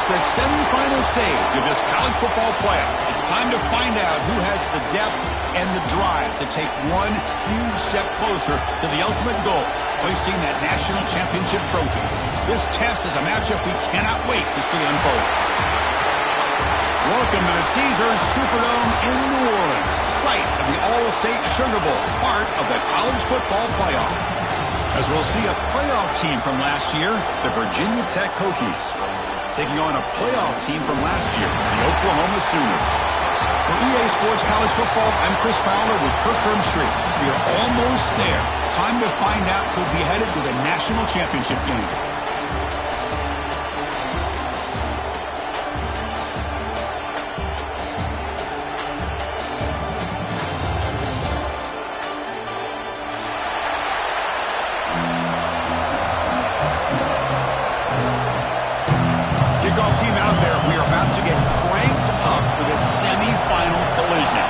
The semifinal stage of this college football playoff. It's time to find out who has the depth and the drive to take one huge step closer to the ultimate goal, hoisting that national championship trophy. This test is a matchup we cannot wait to see unfold. Welcome to the Caesars Superdome in New Orleans, site of the All-State Sugar Bowl, part of the college football playoff. As we'll see a playoff team from last year, the Virginia Tech Hokies, taking on a playoff team from last year, the Oklahoma Sooners. For EA Sports College Football, I'm Chris Fowler with Kirk Street. We are almost there. Time to find out who'll be headed to the national championship game. Kickoff team out there. We are about to get cranked up for the semifinal collision.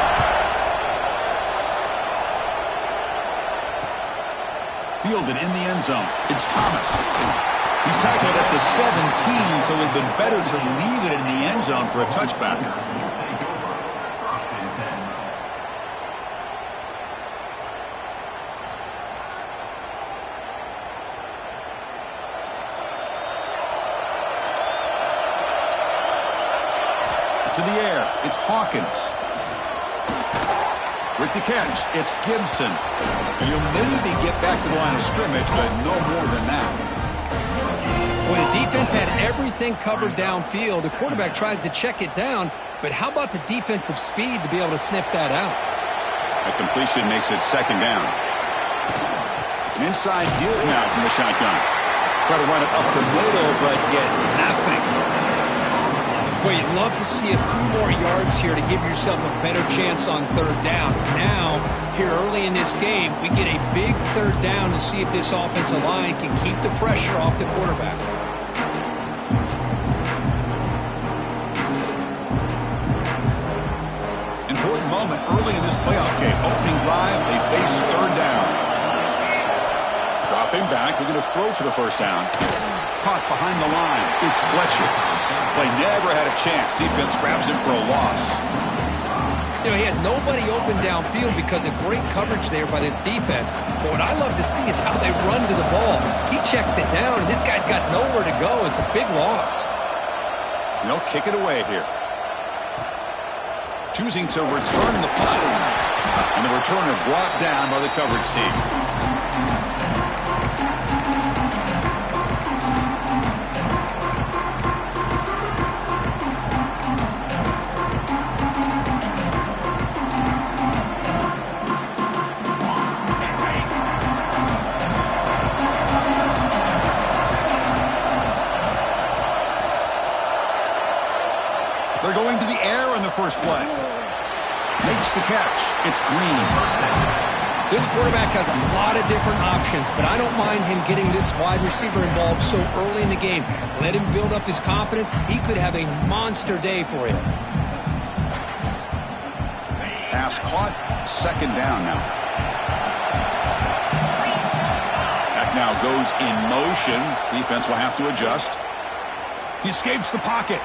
Fielded in the end zone. It's Thomas. He's tackled at the 17, so it would have been better to leave it in the end zone for a touchback. To the air, it's Hawkins. With the catch, it's Gibson. You'll maybe get back to the line of scrimmage, but no more than that. Well, the defense had everything covered downfield. The quarterback tries to check it down, but how about the defensive speed to be able to sniff that out? A completion makes it second down. An inside deal now from the shotgun. Try to run it up the middle, but get nothing. Boy, you'd love to see a few more yards here to give yourself a better chance on third down. Now, here early in this game, we get a big third down to see if this offensive line can keep the pressure off the quarterback. Important moment early in this playoff game. Opening drive, they face third down. Dropping back, they're going to throw for the first down. Caught behind the line. It's Fletcher. Play never had a chance. Defense grabs him for a loss. You know, he had nobody open downfield because of great coverage there by this defense. But what I love to see is how they run to the ball. He checks it down, and this guy's got nowhere to go. It's a big loss. They'll kick it away here. Choosing to return the punt. And the returner brought down by the coverage team. They're going to the air on the first play. Makes the catch. It's Green. This quarterback has a lot of different options, but I don't mind him getting this wide receiver involved so early in the game. Let him build up his confidence. He could have a monster day for him. Pass caught. Second down now. Back now goes in motion. Defense will have to adjust. He escapes the pocket.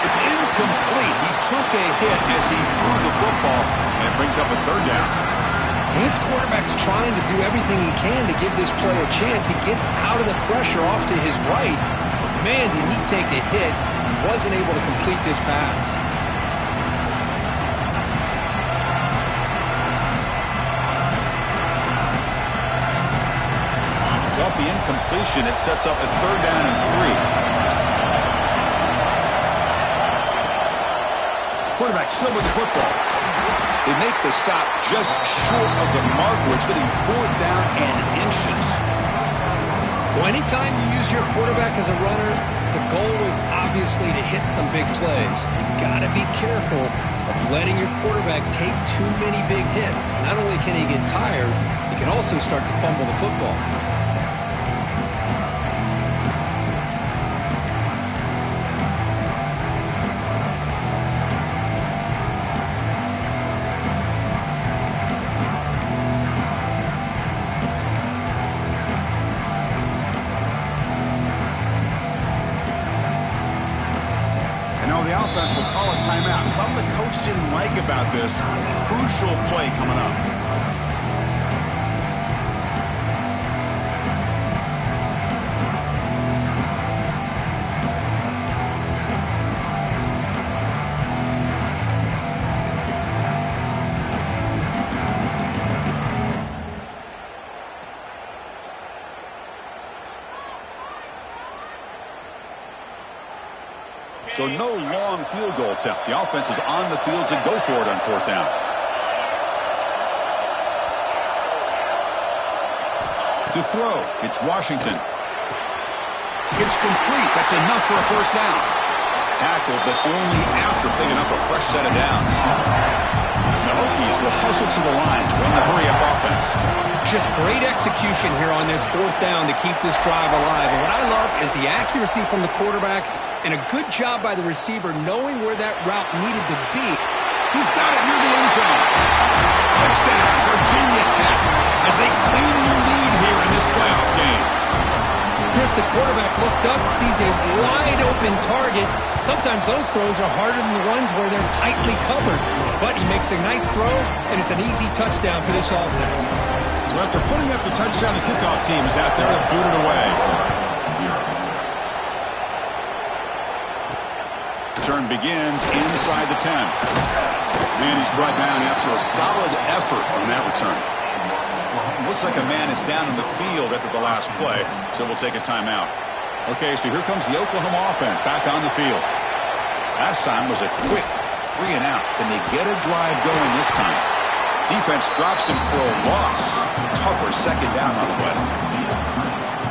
It's incomplete. He took a hit as he threw the football, and it brings up a third down. And this quarterback's trying to do everything he can to give this play a chance. He gets out of the pressure off to his right. Man, did he take a hit and wasn't able to complete this pass. Off the incompletion, it sets up a 3rd down and 3. Quarterback still with the football. They make the stop just short of the marker. It's getting 4th down and inches. Well, anytime you use your quarterback as a runner, the goal is obviously to hit some big plays. You got to be careful of letting your quarterback take too many big hits. Not only can he get tired, he can also start to fumble the football. The offense will call a timeout. Something the coach didn't like about this crucial play coming up. So no long field goal attempt. The offense is on the field to go for it on 4th down. To throw, it's Washington. It's complete. That's enough for a 1st down. Tackled, but only after picking up a fresh set of downs. The Hokies will hustle to the line to run the hurry-up offense. Just great execution here on this 4th down to keep this drive alive. And what I love is the accuracy from the quarterback and a good job by the receiver knowing where that route needed to be. He's got it near the end zone. Touchdown, Virginia Tech, as they claim the lead here in this playoff game. Chris, the quarterback looks up, sees a wide-open target. Sometimes those throws are harder than the ones where they're tightly covered. But he makes a nice throw, and it's an easy touchdown for this offense. So after putting up the touchdown, the kickoff team is out there to boot it away. Turn begins inside the 10. And he's brought down after a solid effort on that return. It looks like a man is down in the field after the last play, so we'll take a timeout. Okay, so here comes the Oklahoma offense back on the field. Last time was a quick 3 and out. Can they get a drive going this time? Defense drops him for a loss. Tougher 2nd down on the way.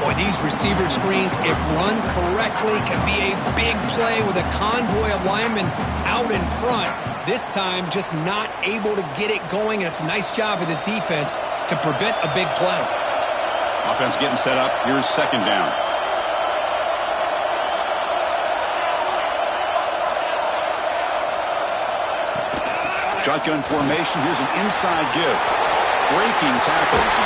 Boy, these receiver screens, if run correctly, can be a big play with a convoy of linemen out in front. This time, just not able to get it going, and it's a nice job of the defense to prevent a big play. Offense getting set up. Here's 2nd down. Shotgun formation. Here's an inside give. Breaking tackles.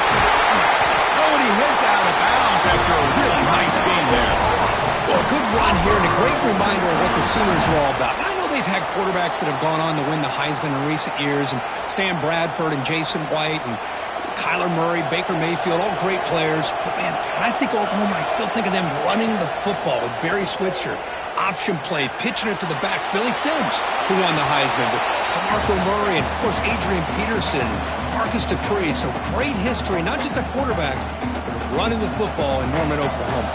Oh, and he heads out of bounds after a really nice game there. Well, a good run here and a great reminder of what the Sooners are all about. I know they've had quarterbacks that have gone on to win the Heisman in recent years, and Sam Bradford and Jason White and Kyler Murray, Baker Mayfield, all great players. But, man, when I think Oklahoma, I still think of them running the football with Barry Switzer. Option play, pitching it to the backs. Billy Sims, who won the Heisman, but DeMarco Murray and, of course, Adrian Peterson, Marcus Dupree. So great history, not just of quarterbacks, but of running the football in Norman, Oklahoma.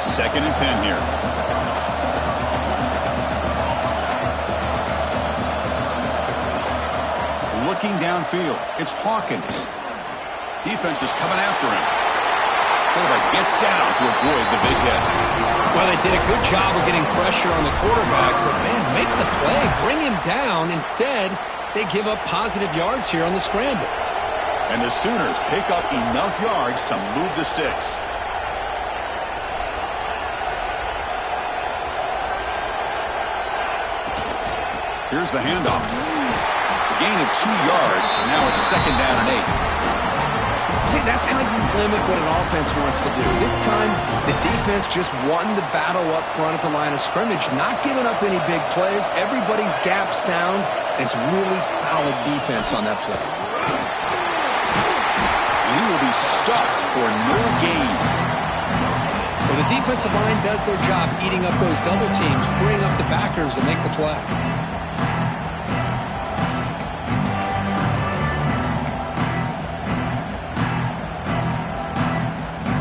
2nd and 10 here. Looking downfield, it's Hawkins. Defense is coming after him. Quarterback gets down to avoid the big hit. Well, they did a good job of getting pressure on the quarterback, but, man, make the play, bring him down. Instead, they give up positive yards here on the scramble. And the Sooners pick up enough yards to move the sticks. Here's the handoff. A gain of 2 yards, and now it's 2nd down and 8. See, that's how you limit what an offense wants to do. This time, the defense just won the battle up front at the line of scrimmage, not giving up any big plays. Everybody's gap sound, and it's really solid defense on that play. And he will be stuffed for no gain. Well, The defensive line does their job eating up those double teams, freeing up the backers to make the play.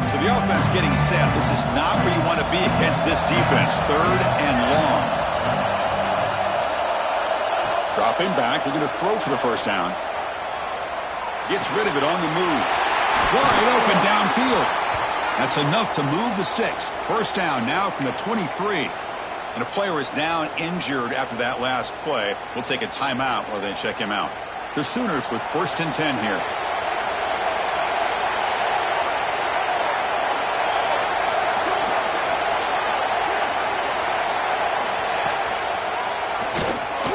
So the offense getting set. This is not where you want to be against this defense. 3rd and long. Dropping back. We're going to throw for the first down. Gets rid of it on the move. Wide open downfield. That's enough to move the sticks. First down now from the 23. And a player is down injured after that last play. We'll take a timeout while they check him out. The Sooners with 1st and 10 here.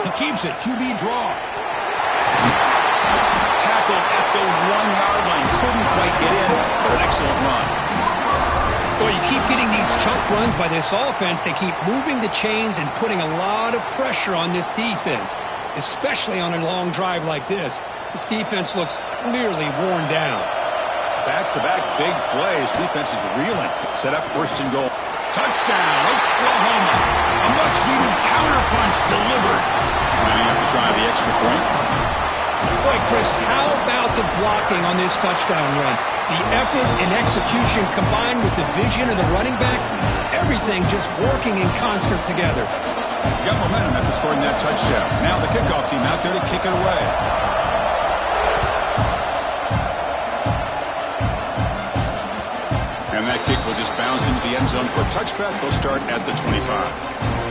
He keeps it. QB draw. Tackled at the 1-yard line. Couldn't quite get in, but an excellent run. Well, you keep getting these chunk runs by this offense. They keep moving the chains and putting a lot of pressure on this defense, especially on a long drive like this. This defense looks clearly worn down. Back-to-back big plays. Defense is reeling. Set up 1st and goal. Touchdown, Oklahoma. A much-needed counterpunch delivered. Now you have to try the extra point. Boy, Chris, how about the blocking on this touchdown run? The effort and execution combined with the vision of the running back, everything just working in concert together. Got momentum after scoring that touchdown. Now the kickoff team out there to kick it away. And that kick will just bounce into the end zone for a touchback. They'll start at the 25.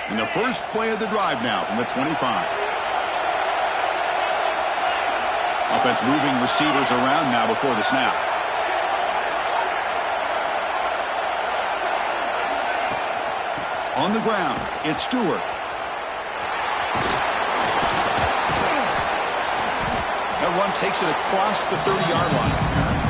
And the first play of the drive now from the 25. Offense moving receivers around now before the snap. On the ground, it's Stewart. That run takes it across the 30-yard line.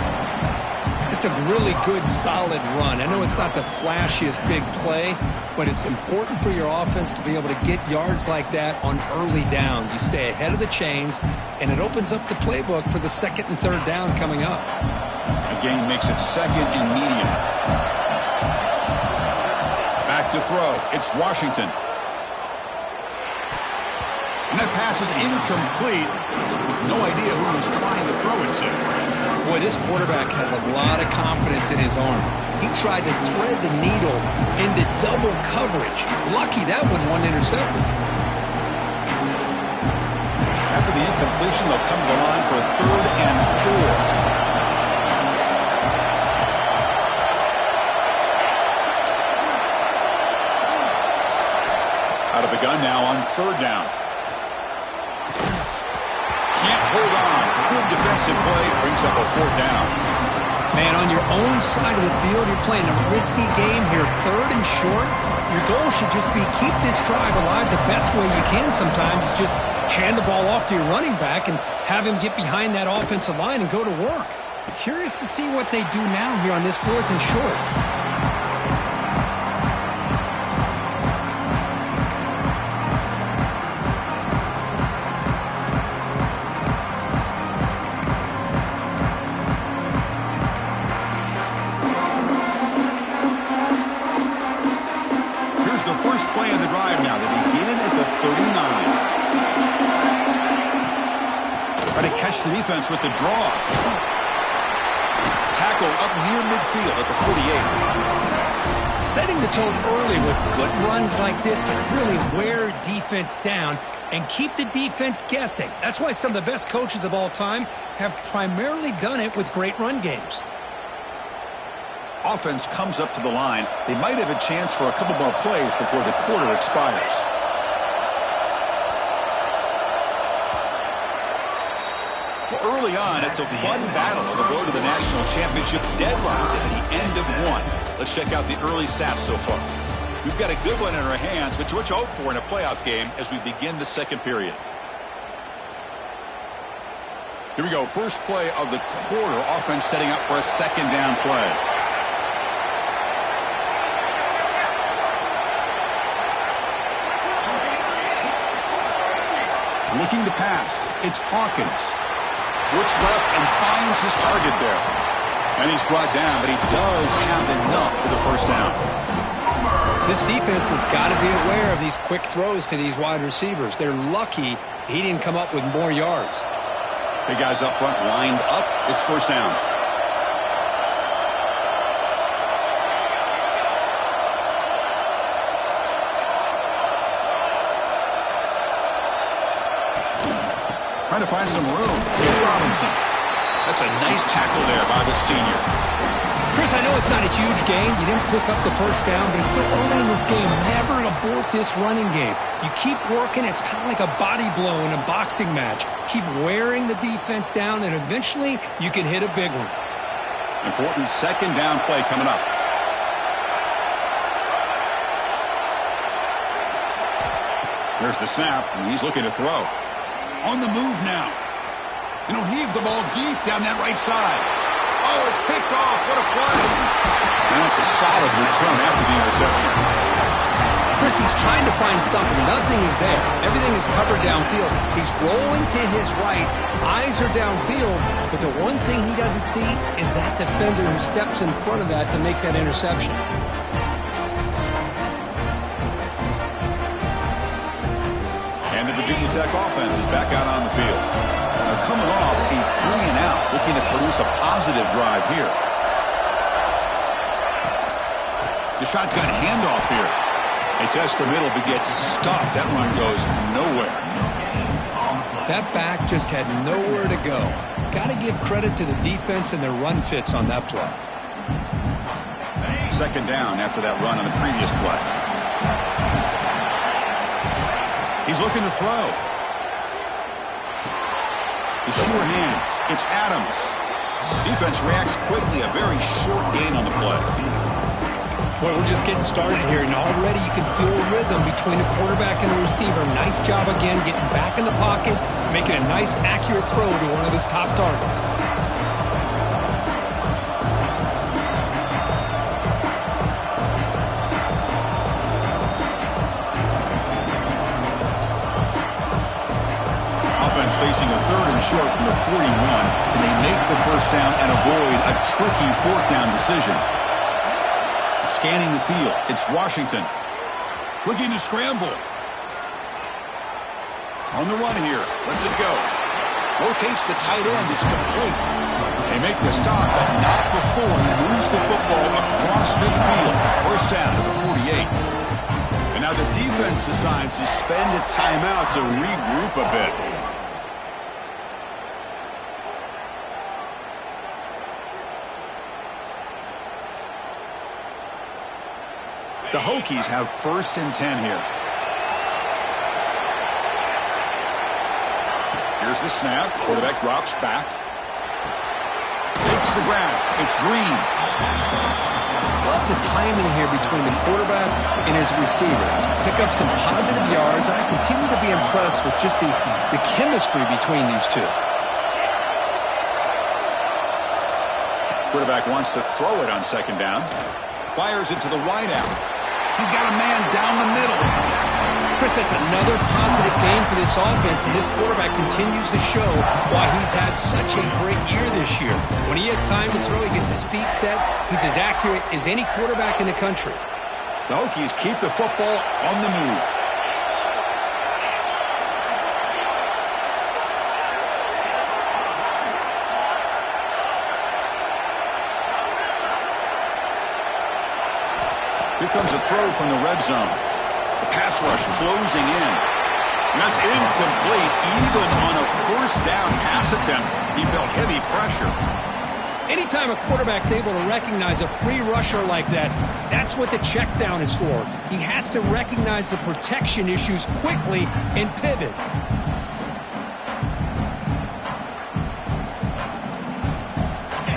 It's a really good, solid run. I know it's not the flashiest big play, but it's important for your offense to be able to get yards like that on early downs. You stay ahead of the chains, and it opens up the playbook for the 2nd and 3rd down coming up. Again, makes it 2nd and medium. Back to throw. It's Washington. And that pass is incomplete. No idea who he was trying to throw it to. Boy, this quarterback has a lot of confidence in his arm. He tried to thread the needle into double coverage. Lucky that one intercepted. After the incompletion, they'll come to the line for a 3rd and 4. Out of the gun now on 3rd down. Can't hold on. Good defensive play. Brings up a 4th down. Man, on your own side of the field, you're playing a risky game here. 3rd and short. Your goal should just be keep this drive alive the best way you can sometimes. Just hand the ball off to your running back and have him get behind that offensive line and go to work. Curious to see what they do now here on this 4th and short. Play of the drive now. They begin at the 39. Try to catch the defense with the draw. Tackle up near midfield at the 48. Setting the tone early with good runs like this can really wear defense down and keep the defense guessing. That's why some of the best coaches of all time have primarily done it with great run games. Offense comes up to the line. They might have a chance for a couple more plays before the quarter expires. Well, early on, it's a fun battle on the road to the national championship deadline at the end of one. Let's check out the early stats so far. We've got a good one in our hands, but what you hope for in a playoff game as we begin the 2nd period. Here we go. First play of the quarter. Offense setting up for a 2nd down play. Looking to pass. It's Hawkins. Looks left and finds his target there. And he's brought down, but he does have enough for the first down. This defense has got to be aware of these quick throws to these wide receivers. They're lucky he didn't come up with more yards. Big guys up front lined up. It's first down. Trying to find some room. Here's Robinson. That's a nice tackle there by the senior. Chris, I know it's not a huge gain. You didn't pick up the first down, but it's still early in this game. Never abort this running game. You keep working. It's kind of like a body blow in a boxing match. Keep wearing the defense down, and eventually you can hit a big one. Important second down play coming up. There's the snap, and he's looking to throw. On the move now. And he'll heave the ball deep down that right side. Oh, it's picked off. What a play. And that's a solid return after the interception. Chris, he's trying to find something. Nothing is there. Everything is covered downfield. He's rolling to his right. Eyes are downfield. But the one thing he doesn't see is that defender who steps in front of that to make that interception. And the Virginia Tech offense is back out on the field. They're coming off a 3-and-out, looking to produce a positive drive here. The shotgun handoff here. They test the middle, but gets stopped. That run goes nowhere. That back just had nowhere to go. Got to give credit to the defense and their run fits on that play. Second down after that run on the previous play. He's looking to throw. The sure hands. It's Adams. Defense reacts quickly. A very short gain on the play. Boy, we're just getting started here, and already you can feel a rhythm between the quarterback and the receiver. Nice job again getting back in the pocket, making a nice, accurate throw to one of his top targets. Offense facing a third and short from the 41. Can they make the first down and avoid a tricky fourth down decision? Scanning the field, it's Washington. Looking to scramble. On the run here, lets it go. Locates the tight end, it's complete. They make the stop, but not before he moves the football across midfield. First down to the 48. And now the defense decides to spend a timeout to regroup a bit. The Hokies have first and 10 here. Here's the snap. Quarterback drops back. Takes the grab. It's Green. Love the timing here between the quarterback and his receiver. Pick up some positive yards, and I continue to be impressed with just the chemistry between these two. Quarterback wants to throw it on second down. Fires it to the wideout. He's got a man down the middle. Chris, that's another positive game for this offense, and this quarterback continues to show why he's had such a great year this year. When he has time to throw, he gets his feet set. He's as accurate as any quarterback in the country. The Hokies keep the football on the move. Here comes a throw from the red zone. The pass rush closing in. And that's incomplete. Even on a first down pass attempt, he felt heavy pressure. Anytime a quarterback's able to recognize a free rusher like that, that's what the check down is for. He has to recognize the protection issues quickly and pivot.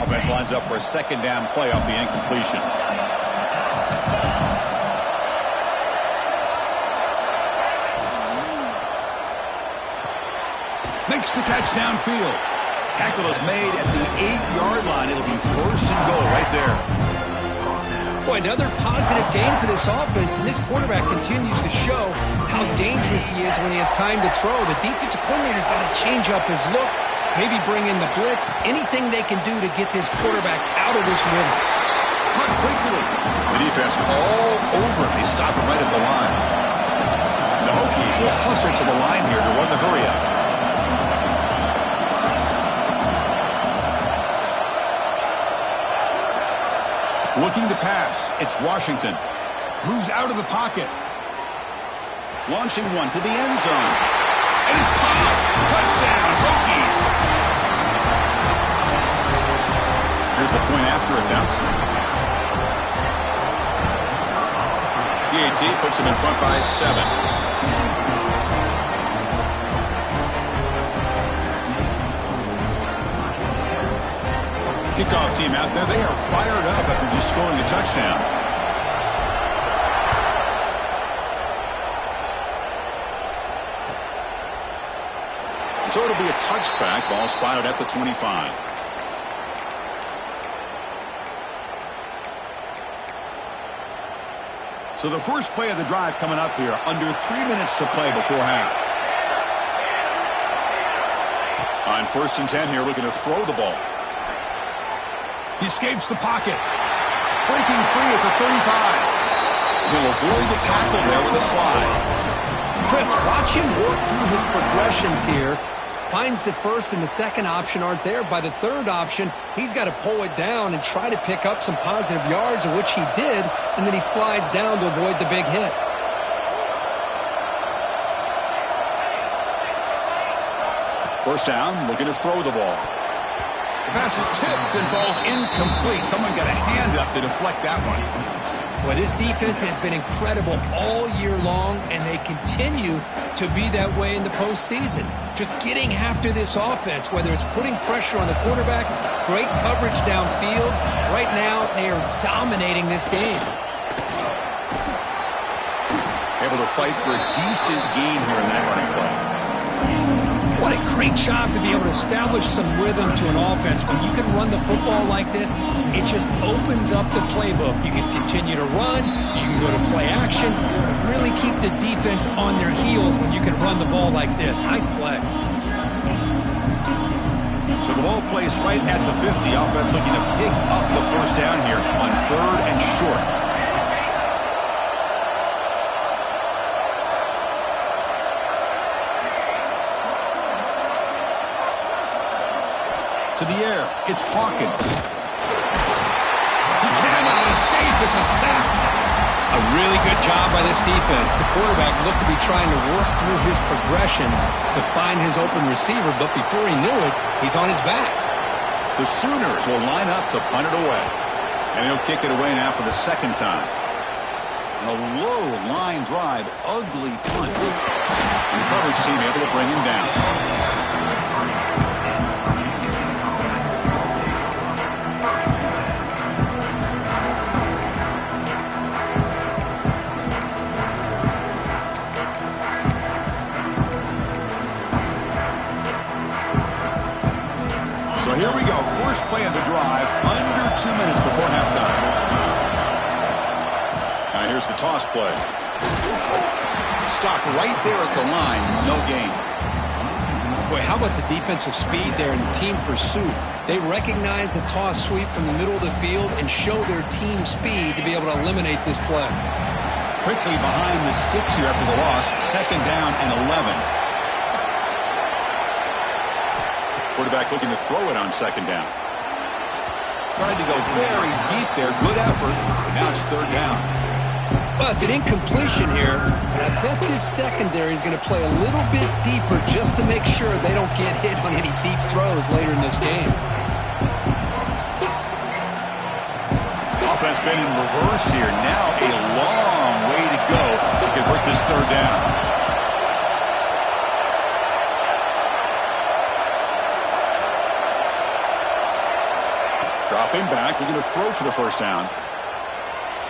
Offense lines up for a second down play off the incompletion. Makes the catch downfield. Tackle is made at the 8-yard line. It'll be first and goal right there. Boy, another positive game for this offense, and this quarterback continues to show how dangerous he is when he has time to throw. The defensive coordinator's got to change up his looks, maybe bring in the blitz, anything they can do to get this quarterback out of this rhythm. Cut quickly. The defense all over. They stop it right at the line. The Hokies will hustle to the line here to run the hurry-up. Looking to pass. It's Washington. Moves out of the pocket. Launching one to the end zone. And it's caught. Touchdown, Hokies. Here's the point after attempt. PAT puts him in front by 7. Kickoff team out there. They are fired up after just scoring a touchdown. So it'll be a touchback. Ball spotted at the 25. So the first play of the drive coming up here. Under 3 minutes to play before half. On 1st and 10 here, looking to throw the ball. He escapes the pocket. Breaking free at the 35. He'll avoid the tackle there with a slide. Chris, watch him work through his progressions here. Finds the first and the second option aren't there. By the third option, he's got to pull it down and try to pick up some positive yards, of which he did, and then he slides down to avoid the big hit. First down, looking to throw the ball. The pass is tipped and falls incomplete. Someone got a hand up to deflect that one. Well, this defense has been incredible all year long, and they continue to be that way in the postseason. Just getting after this offense, whether it's putting pressure on the quarterback, great coverage downfield. Right now, they are dominating this game. Able to fight for a decent gain here in that running play. What a great job to be able to establish some rhythm to an offense. When you can run the football like this, it just opens up the playbook. You can continue to run, you can go to play action, and really keep the defense on their heels when you can run the ball like this. Nice play. So the ball placed right at the 50. Offense looking to pick up the first down here on 3rd and short. To the air, it's Hawkins. He cannot escape, it's a sack. A really good job by this defense. The quarterback looked to be trying to work through his progressions to find his open receiver, but before he knew it, he's on his back. The Sooners will line up to punt it away. And he'll kick it away now for the second time. And a low line drive, ugly punt. And the coverage team able to bring him down. So here we go. First play of the drive, under 2 minutes before halftime. Now here's the toss play. Stopped right there at the line. No gain. Boy, how about the defensive speed there in team pursuit? They recognize the toss sweep from the middle of the field and show their team speed to be able to eliminate this play. Quickly behind the sticks here after the loss. 2nd down and 11. Quarterback looking to throw it on 2nd down. Tried to go very deep there. Good effort. Now it's 3rd down. Well, it's an incompletion here. And I bet this secondary is going to play a little bit deeper just to make sure they don't get hit on any deep throws later in this game. Offense been in reverse here. Now a long way to go to convert this 3rd down. Dropping back, looking to throw for the first down.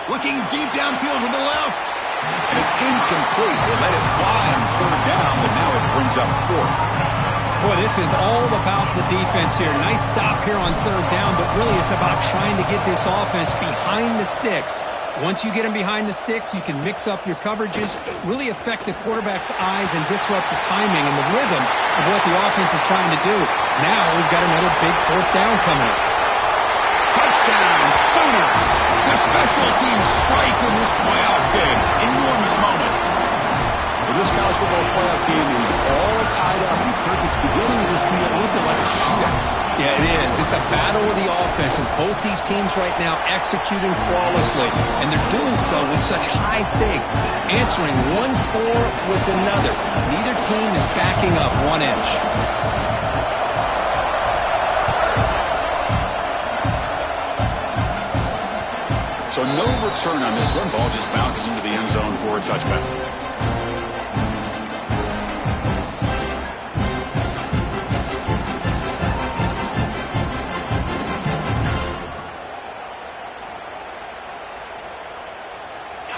Looking deep downfield to the left. And it's incomplete. They let it fly on 3rd down, but now it brings up 4th. Boy, this is all about the defense here. Nice stop here on third down, but really it's about trying to get this offense behind the sticks. Once you get them behind the sticks, you can mix up your coverages, really affect the quarterback's eyes and disrupt the timing and the rhythm of what the offense is trying to do. Now we've got another big fourth down coming up. Touchdown, Sooners! The special teams strike in this playoff game. Enormous moment. Well, this college football playoff game is all tied up, and Kirk, it's beginning to feel a little bit like a shootout. Yeah, it is. It's a battle of the offenses. Both these teams right now executing flawlessly, and they're doing so with such high stakes, answering one score with another. Neither team is backing up 1 inch. So no return on this one. Ball just bounces into the end zone for a touchback.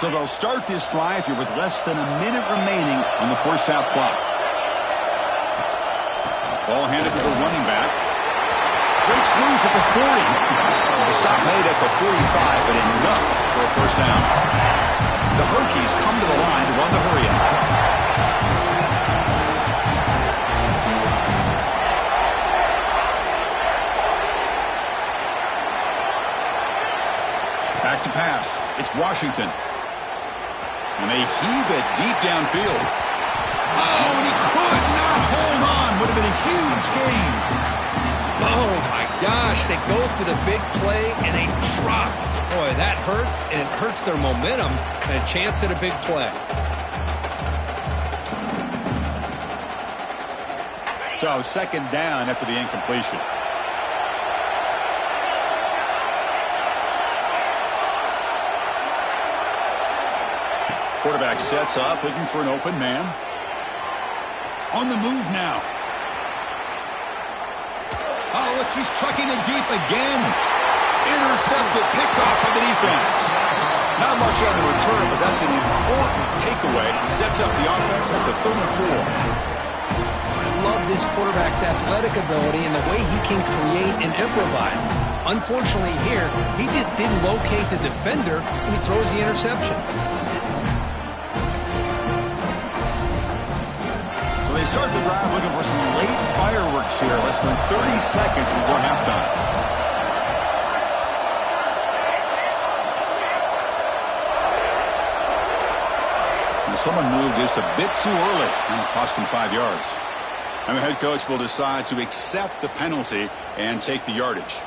So they'll start this drive here with less than a minute remaining on the first half clock. Ball handed to the running back. Breaks loose at the 40. The stop made at the 45, but enough for a first down. The Hokies come to the line to run the hurry up. Back to pass. It's Washington. And they heave it deep downfield. Oh, and he could not hold on. Would have been a huge gain. Oh, my gosh. They go for the big play, and they drop. Boy, that hurts, and it hurts their momentum and a chance at a big play. So, second down after the incompletion. Quarterback sets up, looking for an open man. On the move now. Oh, look, he's trucking it deep again. Intercepted, picked off by the defense. Not much on the return, but that's an important takeaway. Sets up the offense at the 34. I love this quarterback's athletic ability and the way he can create and improvise. Unfortunately here, he just didn't locate the defender when he throws the interception. They start the drive looking for some late fireworks here, less than 30 seconds before halftime. And someone moved this a bit too early, and it cost him 5 yards. And the head coach will decide to accept the penalty and take the yardage.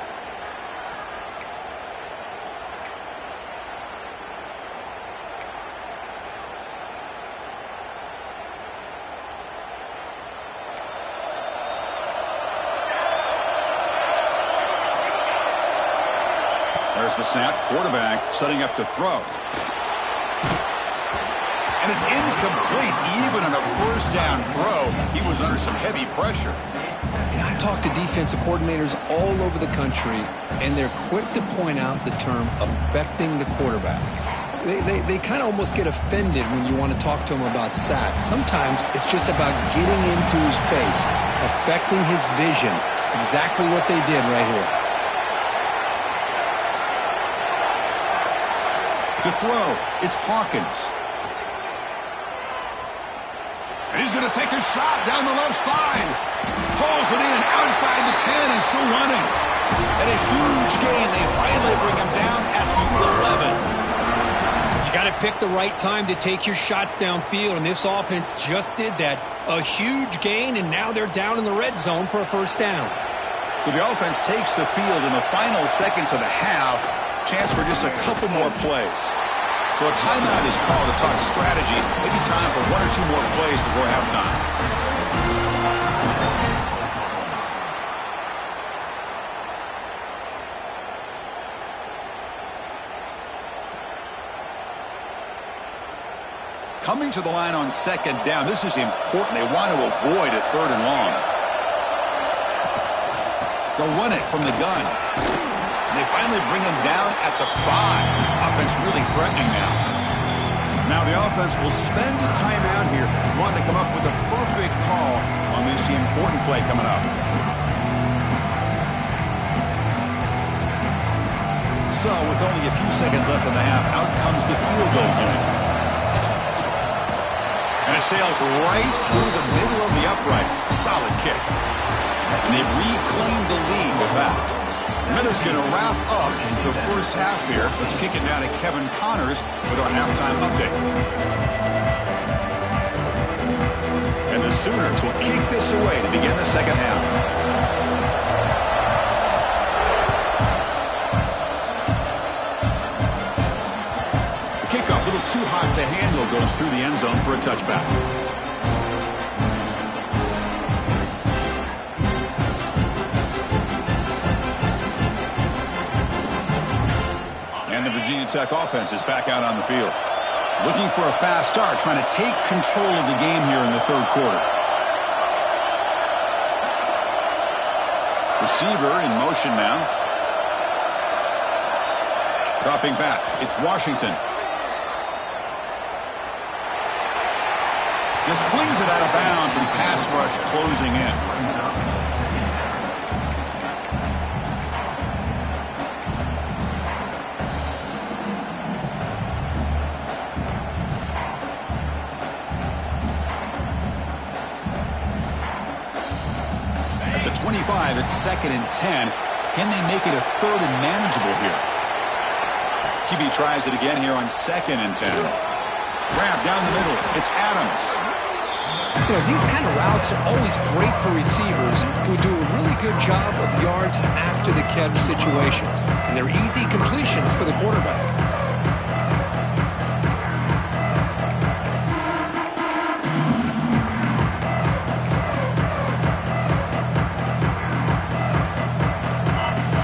There's the snap. Quarterback setting up to throw. And it's incomplete. Even on a first down throw, he was under some heavy pressure. And I talk to defensive coordinators all over the country, and they're quick to point out the term affecting the quarterback. They kind of almost get offended when you want to talk to them about sacks. Sometimes it's just about getting into his face, affecting his vision. It's exactly what they did right here. To throw, it's Hawkins. And he's going to take a shot down the left side. Pulls it in outside the 10 and still running. And a huge gain. They finally bring him down at the 11. You got to pick the right time to take your shots downfield, and this offense just did that. A huge gain, and now they're down in the red zone for a first down. So the offense takes the field in the final seconds of the half. Chance for just a couple more plays. So a timeout is called to talk strategy. Maybe time for 1 or 2 more plays before halftime. Coming to the line on second down. This is important. They want to avoid a 3rd and long. They'll run it from the gun. They finally bring him down at the 5. Offense really threatening now. Now the offense will spend a timeout here, wanting to come up with a perfect call on this important play play coming up. So, with only a few seconds left in the half, out comes the field goal unit. And it sails right through the middle of the uprights. Solid kick. And they've reclaimed the lead with that. Minutes going to wrap up the first half here. Let's kick it now to Kevin Connors with our halftime update. And the Sooners will kick this away to begin the second half. A little too hot to handle, goes through the end zone for a touchback. And the Virginia Tech offense is back out on the field. Looking for a fast start, trying to take control of the game here in the third quarter. Receiver in motion now. Dropping back, it's Washington. Just flings it out of bounds, and pass rush closing in. At the 25, it's 2nd and 10. Can they make it a 3rd and manageable here? QB tries it again here on 2nd and 10. Grab down the middle. It's Adams. You know, these kind of routes are always great for receivers who do a really good job of yards after the catch situations. And they're easy completions for the quarterback.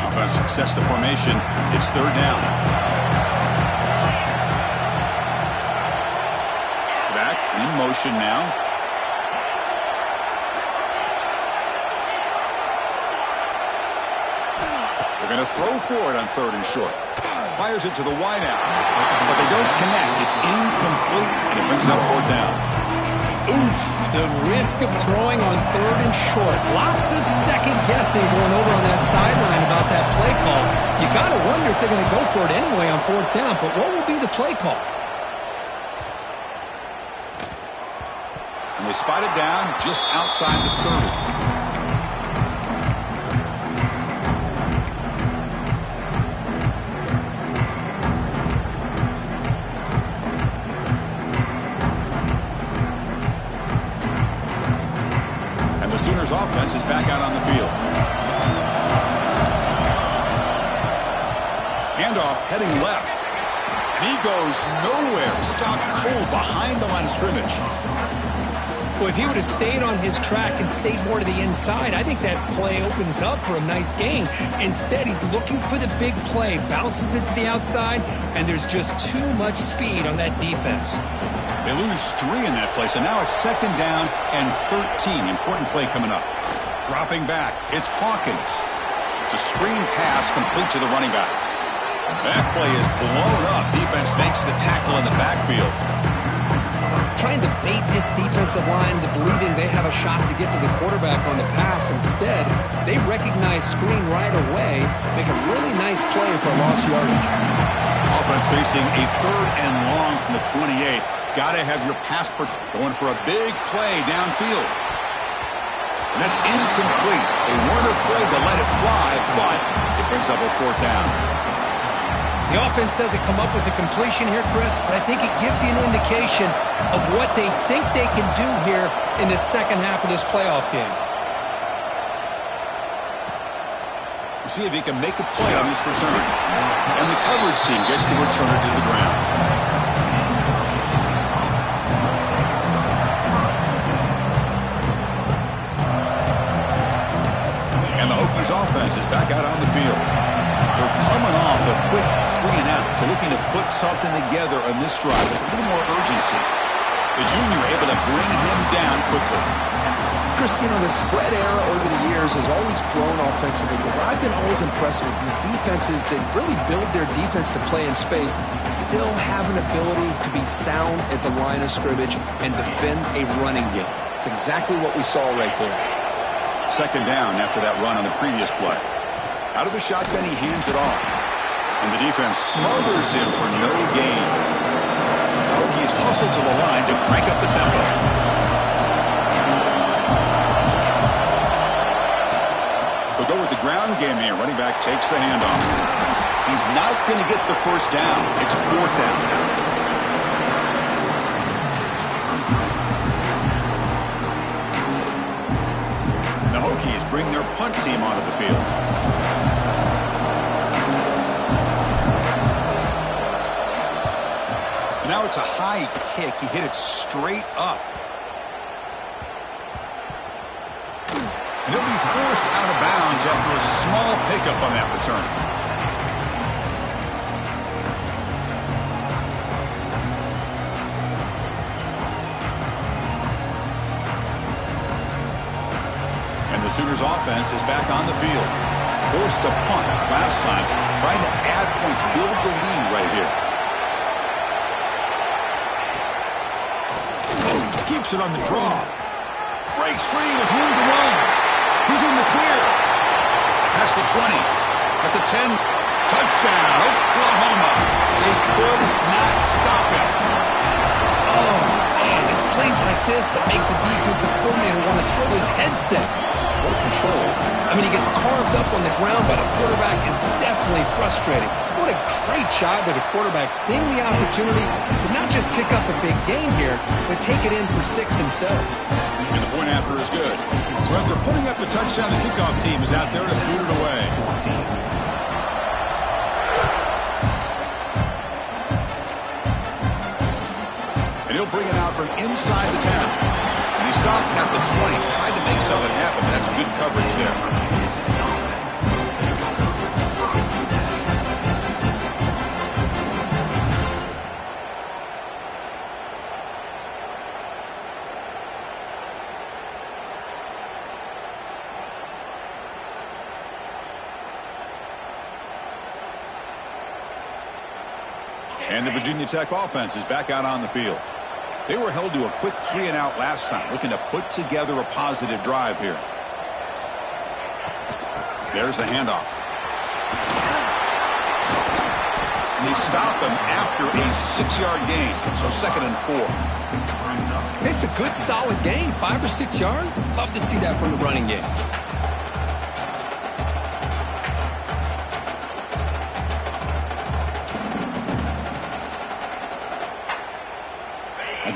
Offense success the formation. It's 3rd down. Back in motion now. Going to throw for it on 3rd and short. Fires it to the wideout, but they don't connect. It's incomplete, and it brings up 4th down. Oof, the risk of throwing on 3rd and short. Lots of second guessing going over on that sideline about that play call. You got to wonder if they're going to go for it anyway on 4th down, but what will be the play call? And they spot it down just outside the 30. Sooners offense is back out on the field. Handoff heading left. And he goes nowhere. Stopped cold behind the line of scrimmage. Well, if he would have stayed on his track and stayed more to the inside, I think that play opens up for a nice gain. Instead, he's looking for the big play. Bounces it to the outside, and there's just too much speed on that defense. They lose 3 in that play, so now it's 2nd down and 13. Important play coming up. Dropping back, it's Hawkins. It's a screen pass complete to the running back. That play is blown up. Defense makes the tackle in the backfield. Trying to bait this defensive line to believing they have a shot to get to the quarterback on the pass. Instead, they recognize screen right away, make a really nice play for lost yardage. Offense facing a 3rd and long from the 28. Got to have your passport going for a big play downfield. And that's incomplete. They weren't afraid to let it fly, but it brings up a 4th down. The offense doesn't come up with the completion here, Chris, but I think it gives you an indication of what they think they can do here in the second half of this playoff game. We'll see if he can make a play on this return. And the coverage team gets the returner to the ground. Hokies offense is back out on the field. They're coming off a quick 3 and out, so looking to put something together on this drive with a little more urgency. The junior able to bring him down quickly. Chris, you know, the spread era over the years has always grown offensively, but I've been always impressed with the defenses that really build their defense to play in space, still have an ability to be sound at the line of scrimmage and defend a running game. It's exactly what we saw right there. Second down after that run on the previous play. Out of the shotgun, he hands it off. And the defense smothers him for no gain. Hokies hustle to the line to crank up the tempo. They'll go with the ground game here. Running back takes the handoff. He's not going to get the first down. It's fourth down now. The Hokies bring their punt team onto the field. And now it's a high kick. He hit it straight up. And he'll be forced out of bounds after a small pickup on that return. And the Sooners offense is back on the field. Forced to punt last time, trying to add points, build the lead right here. Oh, he keeps it on the draw. Breaks free with room to run. Who's in the clear? Past the 20. At the 10. Touchdown, Oklahoma. They could not stop him. Oh, man, it's plays like this that make the defensive coordinator want to throw his headset. What control. I mean, he gets carved up on the ground by the quarterback is definitely frustrating. What a great job by the quarterback seeing the opportunity to not just pick up a big gain here, but take it in for 6 himself. And the point after is good. So after putting up the touchdown, the kickoff team is out there to boot it away. And he'll bring it out from inside the 10. And he stopped at the 20. Tried to make something happen, but that's good coverage there. And the Virginia Tech offense is back out on the field. They were held to a quick 3-and-out last time, looking to put together a positive drive here. There's the handoff. And they stop him after a 6-yard gain, so 2nd and 4. It's a good, solid gain, 5 or 6 yards. Love to see that from the running game.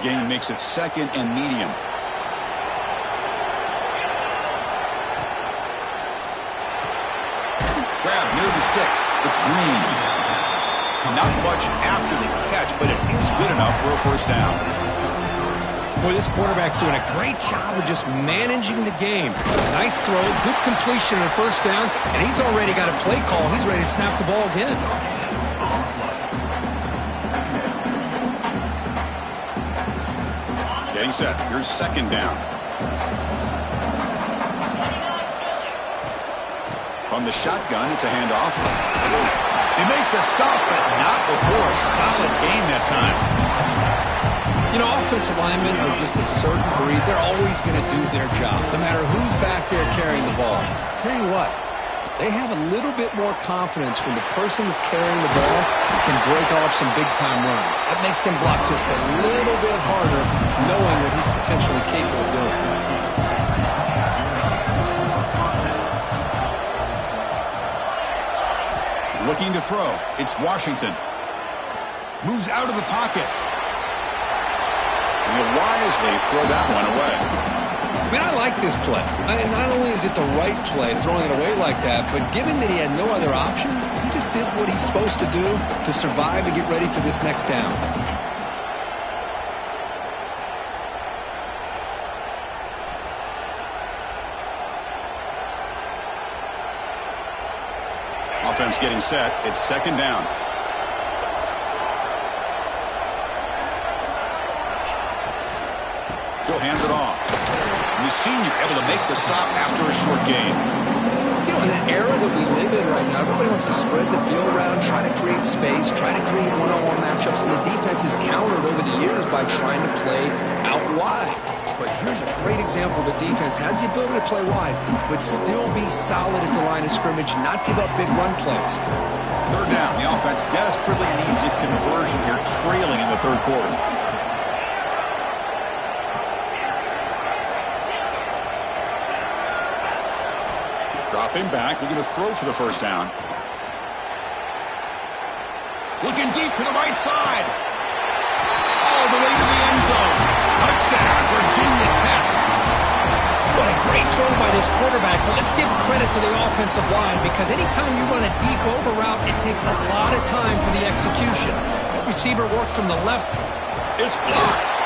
Gain makes it 2nd and medium. Grab near the sticks. It's Green. Not much after the catch, but it is good enough for a first down. Boy, this quarterback's doing a great job of just managing the game. Nice throw, good completion on first down, and he's already got a play call. He's ready to snap the ball again. Getting set. Here's 2nd down. From the shotgun, it's a handoff. They make the stop, but not before a solid gain that time. You know, offensive linemen are just a certain breed. They're always going to do their job, no matter who's back there carrying the ball. I'll tell you what, they have a little bit more confidence when the person that's carrying the ball can break off some big-time runs. That makes him block just a little bit harder, knowing what he's potentially capable of doing. Looking to throw. It's Washington. Moves out of the pocket. And he'll wisely throw that one away. I mean, I like this play. Not only is it the right play, throwing it away like that, but given that he had no other option, he just did what he's supposed to do to survive and get ready for this next down. Offense getting set. It's 2nd down. He'll hand it off. And the senior able to make the stop after a short gain. You know, in an era that we live in right now, everybody wants to spread the field around, try to create space, try to create one-on-one matchups, and the defense is countered over the years by trying to play out wide. But here's a great example of a defense has the ability to play wide, but still be solid at the line of scrimmage, not give up big run plays. Third down. The offense desperately needs a conversion here, trailing in the third quarter. Dropping back, looking to throw for the first down. Looking deep to the right side. All the way to the end zone. Touchdown, Virginia Tech. What a great throw by this quarterback. But let's give credit to the offensive line, because anytime you run a deep over route, it takes a lot of time for the execution. The receiver works from the left side. It's blocked.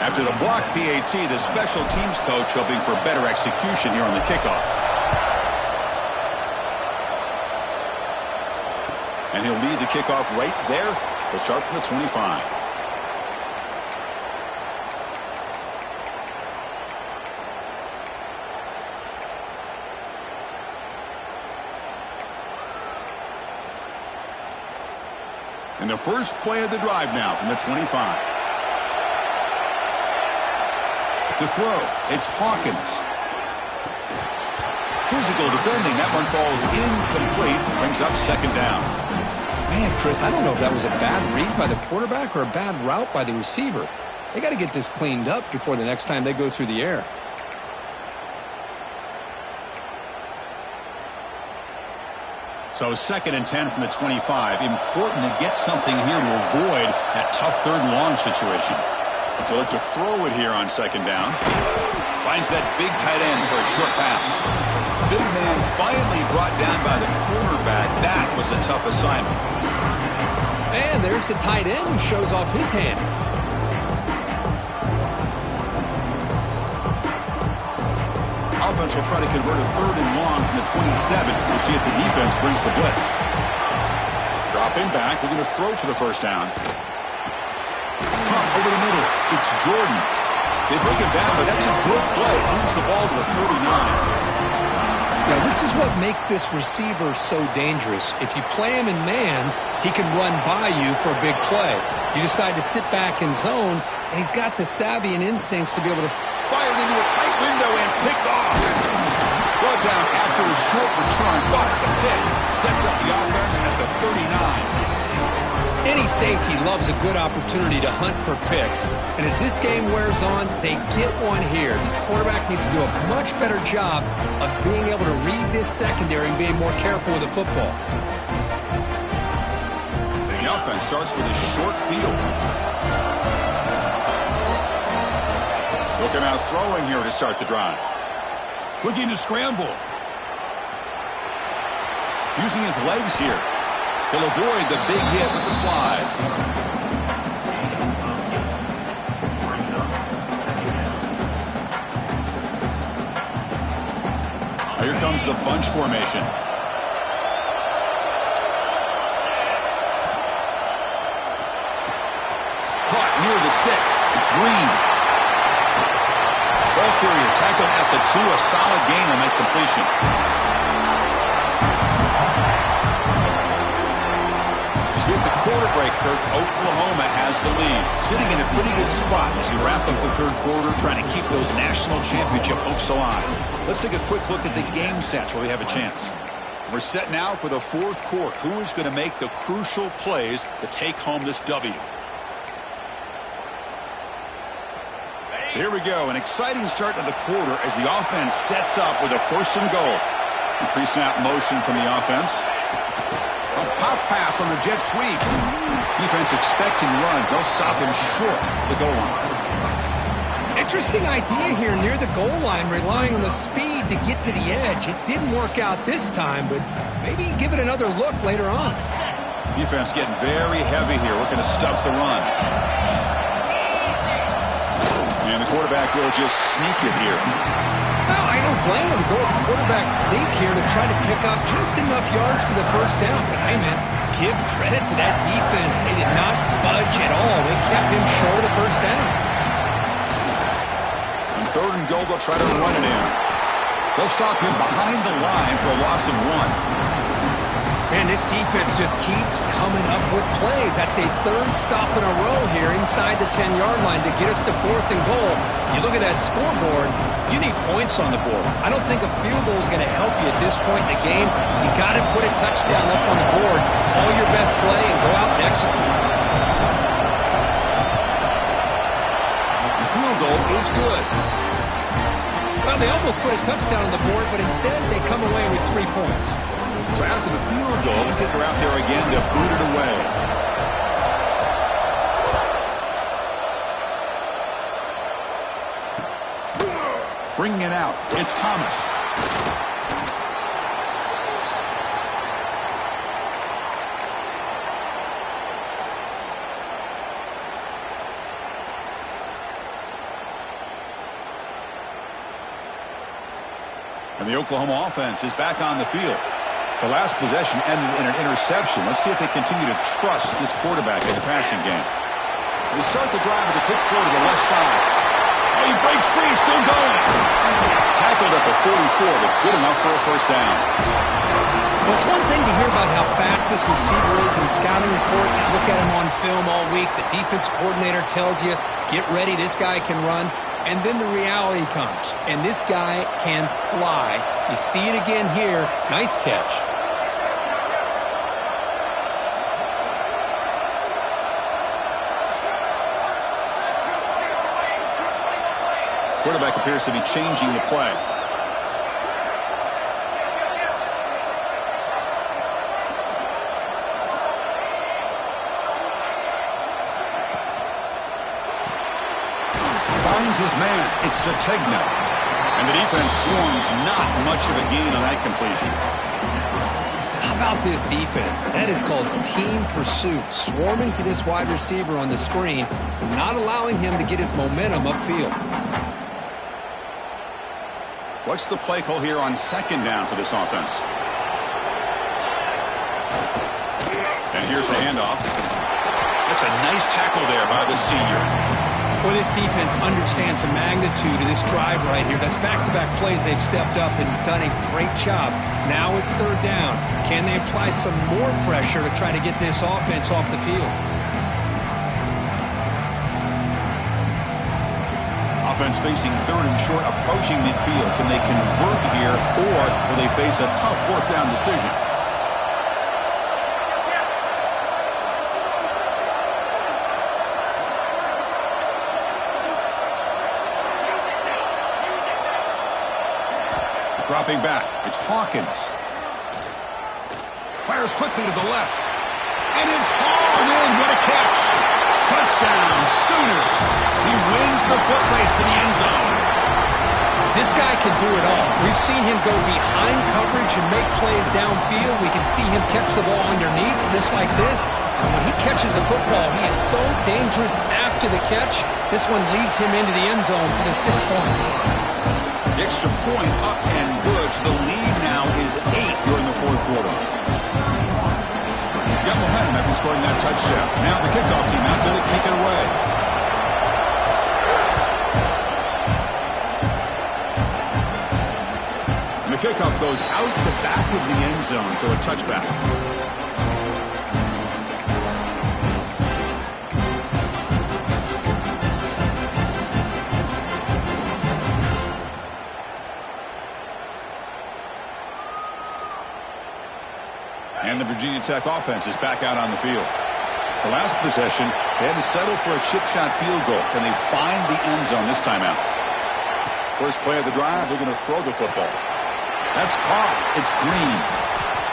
After the block PAT, the special teams coach hoping for better execution here on the kickoff. And he'll lead the kickoff right there. He'll start from the 25. And the first play of the drive now from the 25. To throw, it's Hawkins. Physical defending, that one falls incomplete, brings up second down. Man, Chris, I don't know if that was a bad read by the quarterback or a bad route by the receiver. They got to get this cleaned up before the next time they go through the air. So 2nd and 10 from the 25. Important to get something here to avoid that tough third and long situation. They'll look to throw it here on second down. Finds that big tight end for a short pass. Big man finally brought down by the quarterback. That was a tough assignment. And there's the tight end who shows off his hands. Offense will try to convert a third and long from the 27. We'll see if the defense brings the blitz. Dropping back, looking to throw for the first down. Pump over the middle. It's Jordan. They bring him down, but that's a good play. Moves the ball to the 39. Now, this is what makes this receiver so dangerous. If you play him in man, he can run by you for a big play. You decide to sit back in zone, and he's got the savvy and instincts to be able to... Fired into a tight window and picked off. Brought down after a short return, but the pick sets up the offense at the 39. Any safety loves a good opportunity to hunt for picks. And as this game wears on, they get one here. This quarterback needs to do a much better job of being able to read this secondary and being more careful with the football. The offense starts with a short field. Looking out throwing here to start the drive. Looking to scramble. Using his legs here. He'll avoid the big hit with the slide. Here comes the bunch formation. Caught near the sticks. It's Green. Ball carrier tackled at the 2. A solid gain on that completion. With the quarter break, Kirk, Oklahoma has the lead. Sitting in a pretty good spot as we wrap up the third quarter, trying to keep those national championship hopes alive. Let's take a quick look at the game stats while we have a chance. We're set now for the fourth quarter. Who is going to make the crucial plays to take home this W? So here we go. An exciting start to the quarter as the offense sets up with a first and goal. The pre-snap motion from the offense. A pop pass on the jet sweep. Defense expecting run. They'll stop him short of the goal line. Interesting idea here near the goal line, relying on the speed to get to the edge. It didn't work out this time, but maybe give it another look later on. Defense getting very heavy here, looking to stuff the run. And the quarterback will just sneak it here. No, I don't blame him to go with the quarterback sneak here to try to pick up just enough yards for the first down. But hey, man, give credit to that defense. They did not budge at all. They kept him short of the first down. On third and goal, they'll try to run it in. They'll stop him behind the line for a loss of 1. Man, this defense just keeps coming up with plays. That's a third stop in a row here inside the 10-yard line to get us to 4th and goal. You look at that scoreboard, you need points on the board. I don't think a field goal is going to help you at this point in the game. You got to put a touchdown up on the board, call your best play, and go out and execute. The field goal is good. Well, they almost put a touchdown on the board, but instead they come away with 3 points. So after the field goal, the kicker out there again to boot it away. Bringing it out, it's Thomas. And the Oklahoma offense is back on the field. The last possession ended in an interception. Let's see if they continue to trust this quarterback in the passing game. They start the drive with a quick throw to the left side. Oh, he breaks free, still going. Tackled at the 44, but good enough for a first down. Well, it's one thing to hear about how fast this receiver is in the scouting report. You look at him on film all week. The defense coordinator tells you, get ready, this guy can run. And then the reality comes, and this guy can fly. You see it again here. Nice catch. Quarterback appears to be changing the play. Finds his man. It's Sategna. And the defense swarms not much of a gain on that completion. How about this defense? That is called team pursuit. Swarming to this wide receiver on the screen, not allowing him to get his momentum upfield. What's the play call here on 2nd down for this offense? And here's the handoff. That's a nice tackle there by the senior. Well, this defense understands the magnitude of this drive right here. That's back-to-back plays. They've stepped up and done a great job. Now it's 3rd down. Can they apply some more pressure to try to get this offense off the field? Offense facing 3rd and short, approaching midfield. Can they convert here, or will they face a tough 4th down decision? Dropping back, it's Hawkins. Fires quickly to the left. And it's hauled in. What a catch. Touchdown, Sooners. He wins the foot race to the end zone. This guy can do it all. We've seen him go behind coverage and make plays downfield. We can see him catch the ball underneath, just like this. And when he catches a football, he is so dangerous after the catch. This one leads him into the end zone for the 6 points. The extra point up and good. So the lead now is 8 here in the 4th quarter. Got momentum after scoring that touchdown. Now the kickoff team out there to kick it away. And the kickoff goes out the back of the end zone, so a touchback. And the Virginia Tech offense is back out on the field. The last possession, they had to settle for a chip shot field goal. Can they find the end zone this time out? First play of the drive, they're going to throw the football. That's caught. It's Green.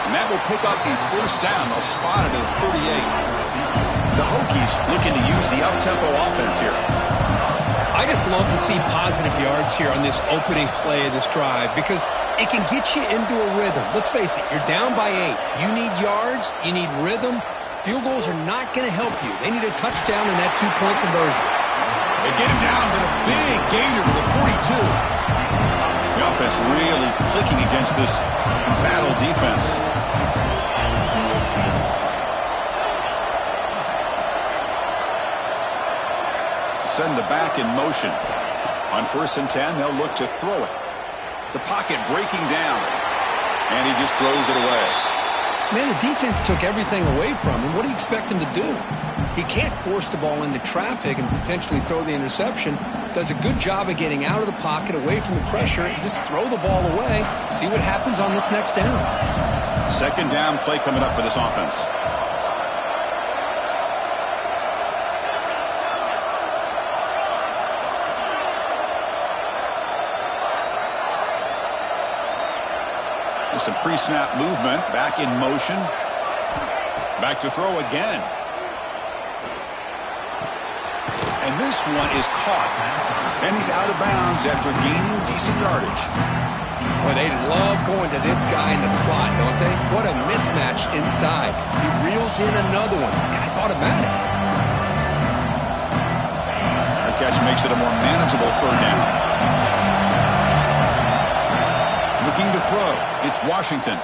And that will pick up the 1st down. They'll spot it at 38. The Hokies looking to use the up-tempo offense here. I just love to see positive yards here on this opening play of this drive because it can get you into a rhythm. Let's face it, you're down by 8. You need yards, you need rhythm. Field goals are not going to help you. They need a touchdown in that 2-point conversion. They get him down, but a big gainer to the 42. The offense really clicking against this battle defense. Send the back in motion. On 1st and 10, they'll look to throw it. The pocket breaking down. And he just throws it away. Man, the defense took everything away from him. What do you expect him to do? He can't force the ball into traffic and potentially throw the interception. Does a good job of getting out of the pocket, away from the pressure, and just throw the ball away. See what happens on this next down. Second down play coming up for this offense. Some pre-snap movement, back in motion. Back to throw again. And this one is caught. And he's out of bounds after gaining decent yardage. Boy, they love going to this guy in the slot, don't they? What a mismatch inside. He reels in another one. This guy's automatic. The catch makes it a more manageable third down. Looking to throw. It's Washington.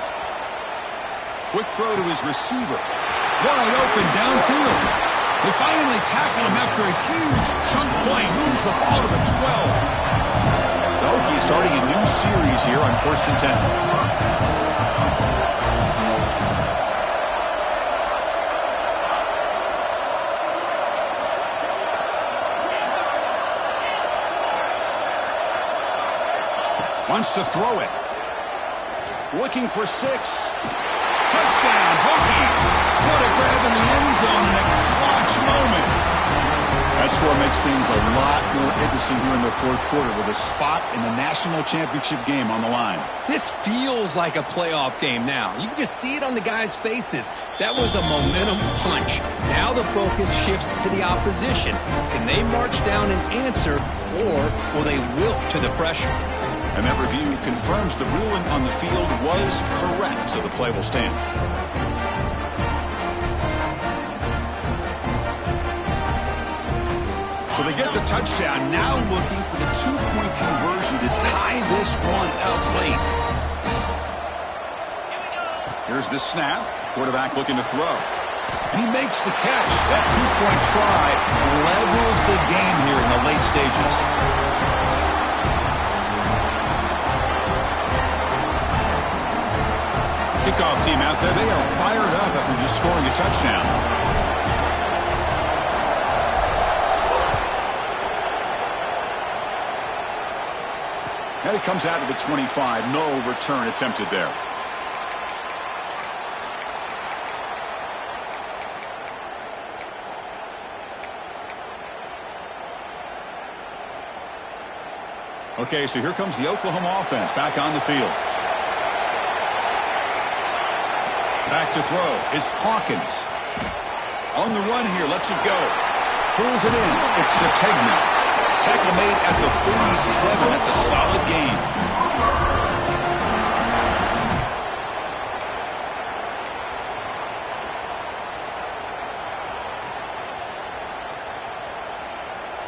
Quick throw to his receiver. Wide open downfield. They finally tackle him after a huge chunk play. Moves the ball to the 12. The Hokies starting a new series here on 1st and 10. Wants to throw it. Looking for 6. Touchdown, Hokies. What a grab in the end zone in a clutch moment. That score makes things a lot more interesting here in the fourth quarter with a spot in the national championship game on the line. This feels like a playoff game now. You can just see it on the guys' faces. That was a momentum punch. Now the focus shifts to the opposition. Can they march down and answer, or will they wilt to the pressure? And that review confirms the ruling on the field was correct, so the play will stand. So they get the touchdown, now looking for the 2-point conversion to tie this one up late. Here's the snap. Quarterback looking to throw. And he makes the catch. That 2-point try levels the game here in the late stages. Kickoff team out there. They are fired up after just scoring a touchdown. And it comes out to the 25. No return attempted there. Okay, so here comes the Oklahoma offense back on the field. Back to throw. It's Hawkins. On the run here. Lets it go. Pulls it in. It's Sategna. Tackle made at the 37. That's a solid gain.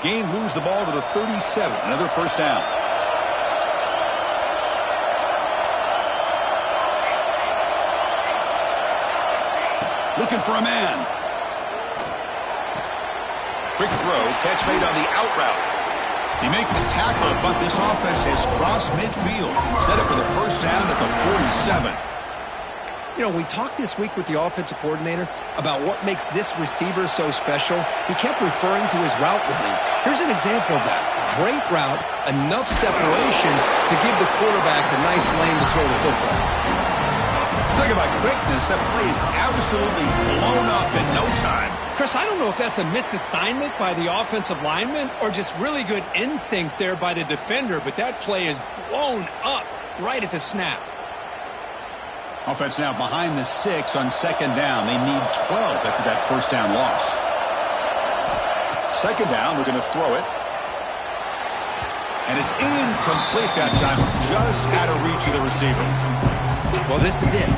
Gain moves the ball to the 37. Another first down. Looking for a man. Quick throw. Catch made on the out route. They make the tackle, but this offense has crossed midfield. Set up for the first down at the 47. You know, we talked this week with the offensive coordinator about what makes this receiver so special. He kept referring to his route running. Here's an example of that. Great route, enough separation to give the quarterback a nice lane to throw the football. Talk about quickness. That play is absolutely blown up in no time. Chris, I don't know if that's a misassignment by the offensive lineman or just really good instincts there by the defender, but that play is blown up right at the snap. Offense now behind the 6 on second down. They need 12 after that first down loss. Second down, we're going to throw it. And it's incomplete that time. Just out of reach of the receiver. Well, this is it.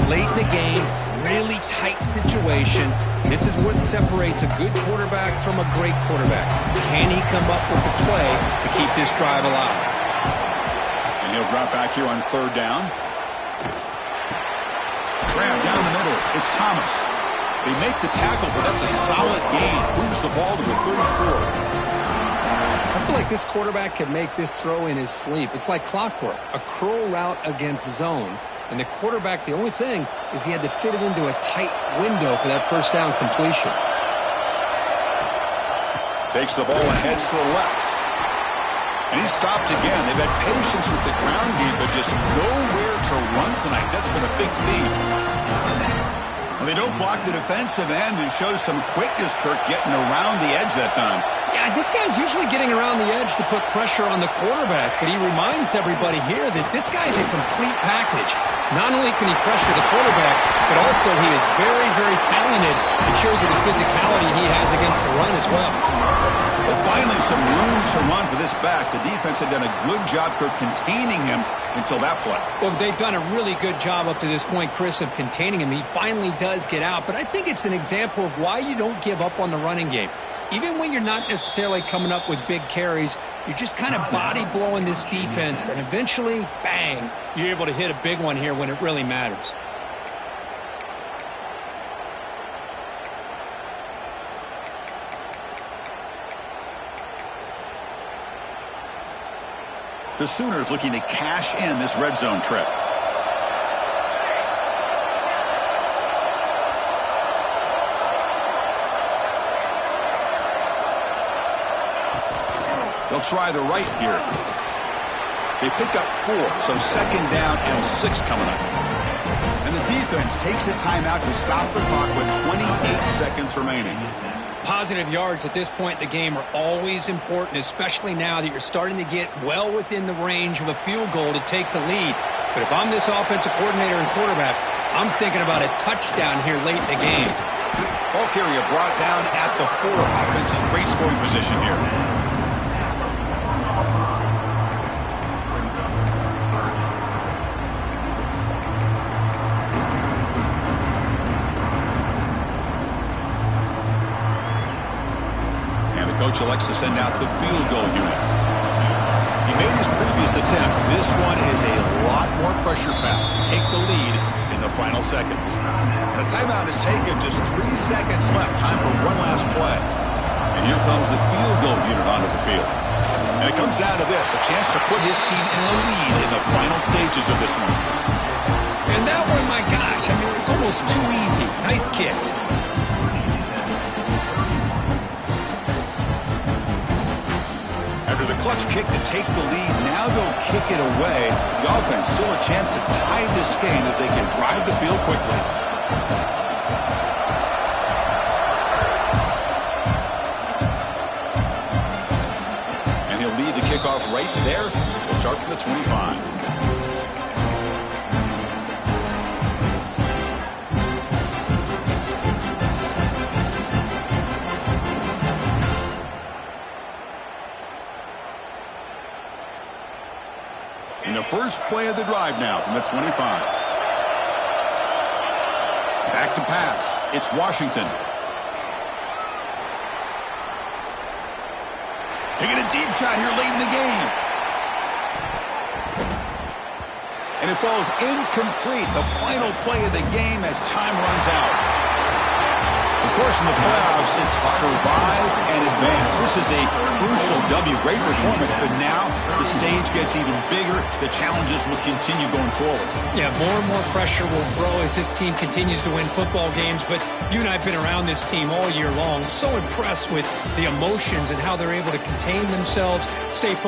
Late in the game, really tight situation. This is what separates a good quarterback from a great quarterback. Can he come up with the play to keep this drive alive? And he'll drop back here on third down. Grab down the middle. It's Thomas. They make the tackle, but that's a solid gain. Moves the ball to the 34. I feel like this quarterback could make this throw in his sleep. It's like clockwork. A curl route against zone. And the quarterback, the only thing, is he had to fit it into a tight window for that first down completion. Takes the ball and heads to the left. And he's stopped again. They've had patience with the ground game, but just nowhere to run tonight. That's been a big theme. And they don't block the defensive end and show some quickness, Kirk, getting around the edge that time. Yeah, this guy's usually getting around the edge to put pressure on the quarterback, but he reminds everybody here that this guy's a complete package. Not only can he pressure the quarterback, but also he is very, very talented and shows you the physicality he has against the run as well. Well, finally, some room to run for this back. The defense had done a good job for containing him until that play. Well, they've done a really good job up to this point, Chris, of containing him. He finally does get out, but I think it's an example of why you don't give up on the running game. Even when you're not necessarily coming up with big carries, you're just kind of body blowing this defense, and eventually, bang, you're able to hit a big one here when it really matters. The Sooners looking to cash in this red zone trip. They'll try the right here. They pick up 4, so second down and 6 coming up. And the defense takes a timeout to stop the clock with 28 seconds remaining. Positive yards at this point in the game are always important, especially now that you're starting to get well within the range of a field goal to take the lead. But if I'm this offensive coordinator and quarterback, I'm thinking about a touchdown here late in the game. Ball carrier brought down at the 4. Offensive great scoring position here. Coach elects to send out the field goal unit. He made his previous attempt. This one is a lot more pressure-packed to take the lead in the final seconds. And a timeout is taken. Just 3 seconds left. Time for one last play. And here comes the field goal unit onto the field. And it comes down to this, a chance to put his team in the lead in the final stages of this one. And that one, my gosh, I mean, it's almost too easy. Nice kick. After the clutch kick to take the lead, now they'll kick it away. The offense still a chance to tie this game if they can drive the field quickly. And he'll lead the kickoff right there. We'll start from the 25. In the first play of the drive now from the 25. Back to pass. It's Washington. Taking a deep shot here late in the game. And it falls incomplete. The final play of the game as time runs out. Of course, in the playoffs, it's survive and advance. This is a crucial W. Great performance, but now the stage gets even bigger. The challenges will continue going forward. Yeah, more and more pressure will grow as this team continues to win football games. But you and I have been around this team all year long. So impressed with the emotions and how they're able to contain themselves, stay focused.